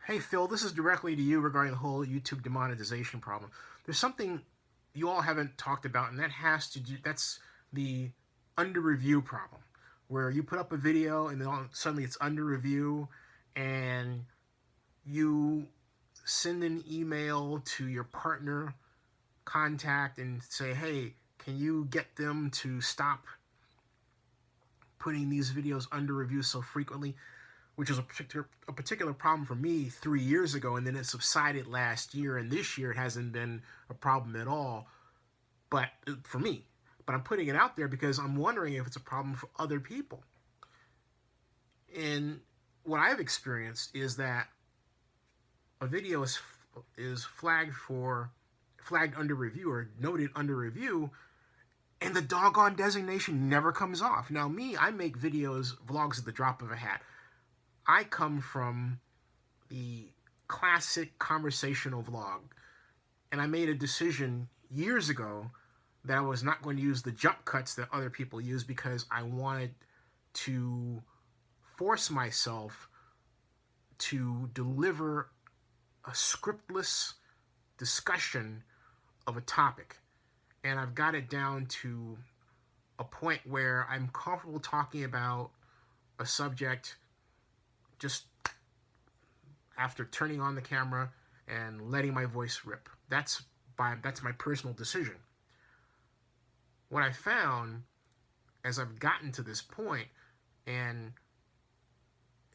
Hey Phil, this is directly to you regarding the whole YouTube demonetization problem. There's something you all haven't talked about, and that's the under review problem, where you put up a video and then suddenly it's under review, and you send an email to your partner contact and say, hey, can you get them to stop putting these videos under review so frequently? Which is a particular problem for me 3 years ago, and then it subsided last year, and this year it hasn't been a problem at all. But for me, I'm putting it out there because I'm wondering if it's a problem for other people. And what I've experienced is that a video is flagged under review or noted under review, and the doggone designation never comes off. Now, I make vlogs at the drop of a hat. I come from the classic conversational vlog, and I made a decision years ago that I was not going to use the jump cuts that other people use because I wanted to force myself to deliver a scriptless discussion of a topic. And I've got it down to a point where I'm comfortable talking about a subject just after turning on the camera and letting my voice rip. That's my personal decision. What I found as I've gotten to this point and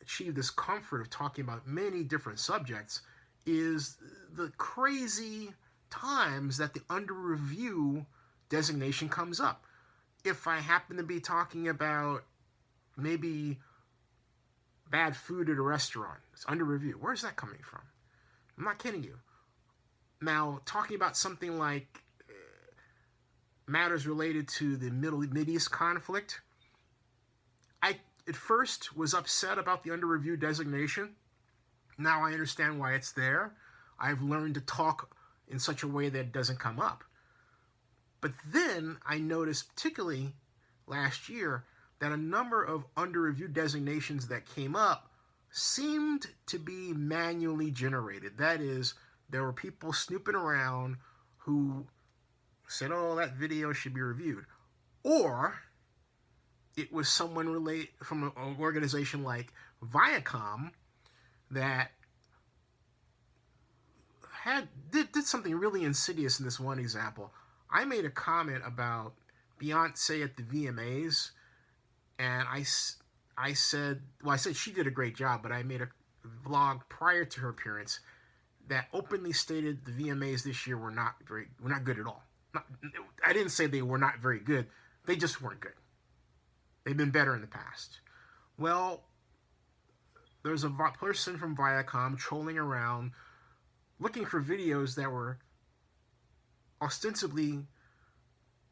achieved this comfort of talking about many different subjects is the crazy times that the under review designation comes up. If I happen to be talking about maybe bad food at a restaurant, it's under review. Where's that coming from? I'm not kidding you. Now, talking about something like matters related to the Mideast conflict, I at first was upset about the under review designation. Now I understand why it's there. I've learned to talk in such a way that it doesn't come up. But then I noticed, particularly last year, that a number of under review designations that came up seemed to be manually generated. That is, there were people snooping around who said, oh, that video should be reviewed. Or it was someone from an organization like Viacom that did something really insidious in this one example. I made a comment about Beyonce at the VMAs, and I said she did a great job, but I made a vlog prior to her appearance that openly stated the VMAs this year were not good at all. I didn't say they were not very good. They just weren't good. They've been better in the past. Well, there's a person from Viacom trolling around looking for videos that were ostensibly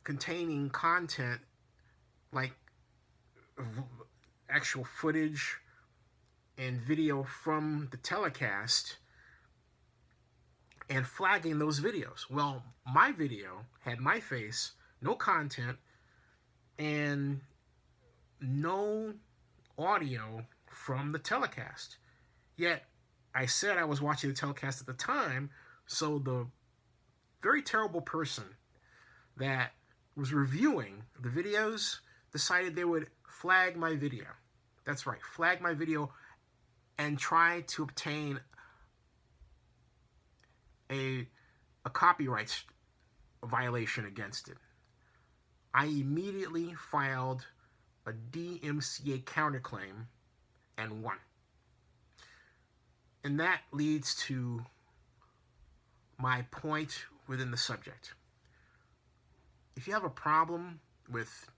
containing content like actual footage and video from the telecast and flagging those videos. Well, my video had my face, no content, and no audio from the telecast. Yet, I said I was watching the telecast at the time, so the very terrible person that was reviewing the videos decided they would flag my video. That's right, flag my video and try to obtain a copyright violation against it. I immediately filed a DMCA counterclaim and won. And that leads to my point within the subject. If you have a problem with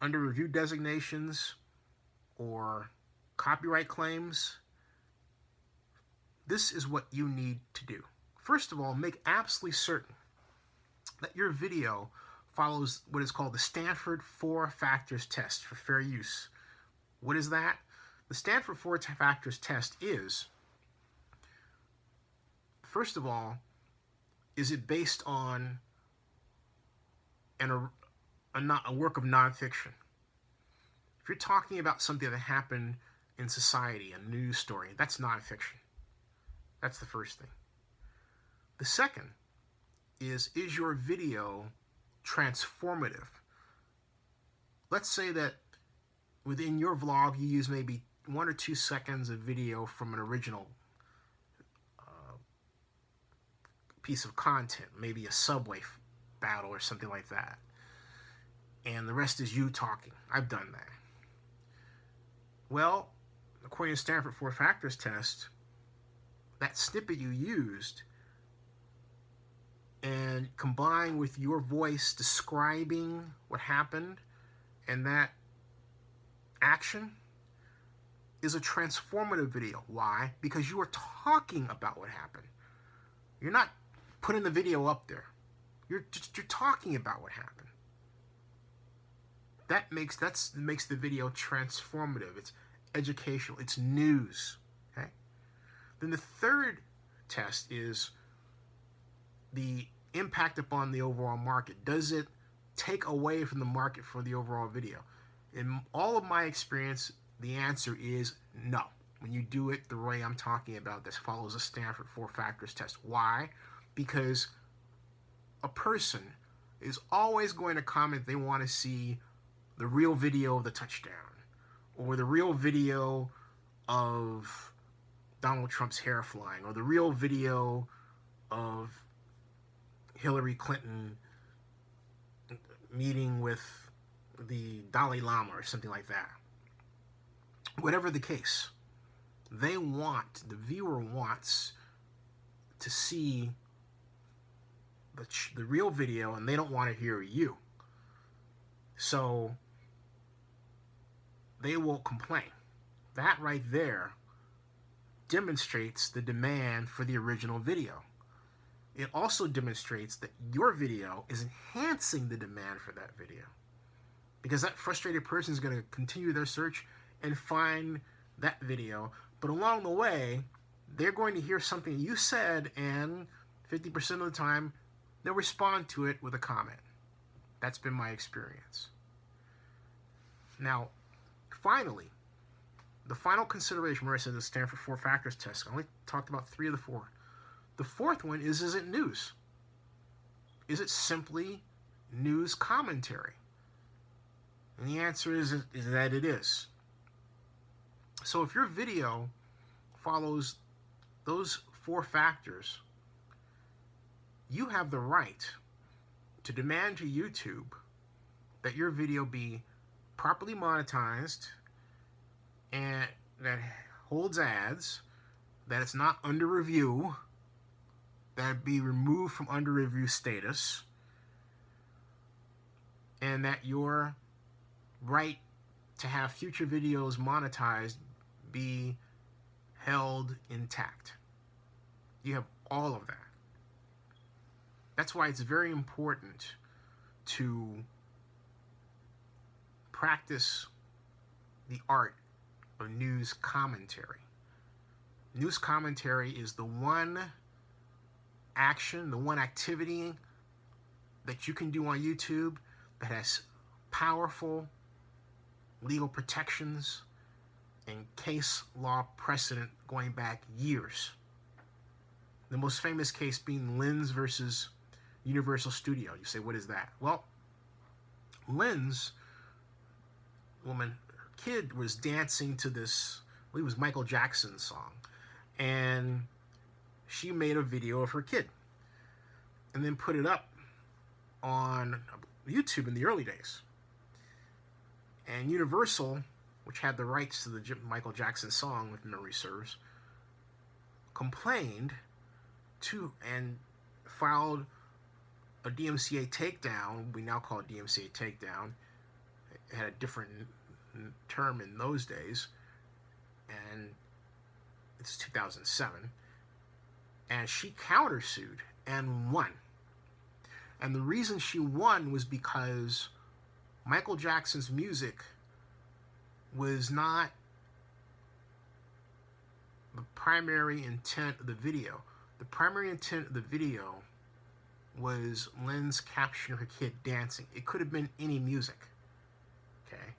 under review designations or copyright claims, this is what you need to do. First of all, make absolutely certain that your video follows what is called the Stanford 4 Factors Test for fair use. What is that? The Stanford 4 Factors Test is, first of all, is it based on a work of nonfiction? If you're talking about something that happened in society, a news story. That's nonfiction. That's the first thing. The second is your video transformative? Let's say that within your vlog you use maybe 1 or 2 seconds of video from an original piece of content, maybe a subway battle or something like that, and the rest is you talking. I've done that. Well, according to Stanford 4 Factors test, that snippet you used and combined with your voice describing what happened and that action is a transformative video. Why? Because you are talking about what happened. You're not putting the video up there. You're talking about what happened. That makes the video transformative. It's educational. It's news. Okay. Then the third test is the impact upon the overall market. Does it take away from the market for the overall video? In all of my experience, the answer is no. When you do it the way I'm talking about, this follows a Stanford 4 Factors test. Why? Because a person is always going to comment they want to see the real video of the touchdown or the real video of Donald Trump's hair flying or the real video of Hillary Clinton meeting with the Dalai Lama or something like that. Whatever the case, the viewer wants to see the real video, and they don't want to hear you. So they will complain. That right there demonstrates the demand for the original video. It also demonstrates that your video is enhancing the demand for that video, because that frustrated person is going to continue their search and find that video. But along the way, they're going to hear something you said, and 50% of the time, they'll respond to it with a comment. That's been my experience. Now, finally, the final consideration where I said the Stanford 4 Factors test, I only talked about 3 of the 4. The fourth one is it news? Is it simply news commentary? And the answer is that it is. So if your video follows those 4 factors, you have the right to demand to YouTube that your video be properly monetized and that holds ads, that it's not under review, that it be removed from under review status, and that your right to have future videos monetized be held intact. You have all of that. That's why it's very important to practice the art of news commentary. News commentary is the one action, the one activity that you can do on YouTube that has powerful legal protections and case law precedent going back years. The most famous case being Lens versus Universal Studio. You say, what is that? Well, Lens, her kid was dancing to this, I believe it was Michael Jackson's song, and she made a video of her kid and then put it up on YouTube in the early days. And Universal, which had the rights to the Michael Jackson song, if memory serves, complained to and filed a DMCA takedown. We now call it DMCA takedown. It had a different term in those days, and it's 2007. And she countersued and won. And the reason she won was because Michael Jackson's music was not the primary intent of the video. The primary intent of the video was Lens capturing her kid dancing. It could have been any music. Okay?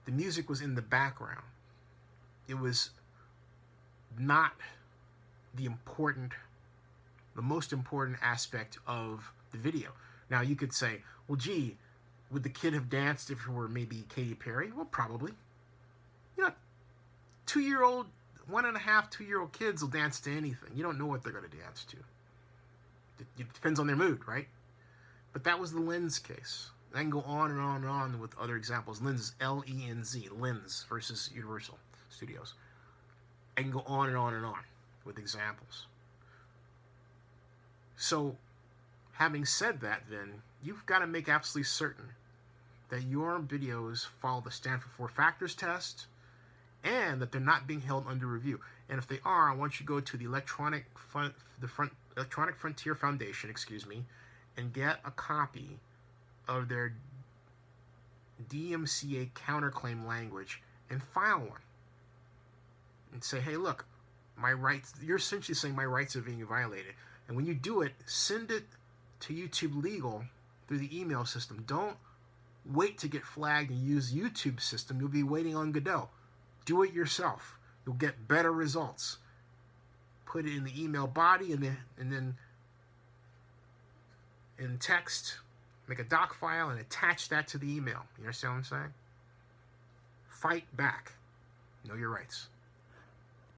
The music was in the background. it was not the most important aspect of the video. Now you could say, well, gee, would the kid have danced if it were maybe Katy Perry? Well, probably. You know, 2-year-old, 1.5, 2-year-old kids will dance to anything. You don't know what they're going to dance to. It depends on their mood, right? But that was the Lens case. I can go on and on and on with other examples. Lens is L-E-N-Z, Lens versus Universal Studios. I can go on and on and on with examples. So, having said that, then, you've got to make absolutely certain that your videos follow the Stanford 4 Factors test and that they're not being held under review. And if they are, I want you to go to the Electronic Frontier Foundation, and get a copy of their DMCA counterclaim language and file one. And say, hey, look, my rights, you're essentially saying my rights are being violated. And when you do it, send it to YouTube Legal through the email system. Don't wait to get flagged and use YouTube's system. You'll be waiting on Godot. Do it yourself. You'll get better results. Put it in the email body and then in text, make a doc file and attach that to the email. You understand what I'm saying? Fight back. Know your rights.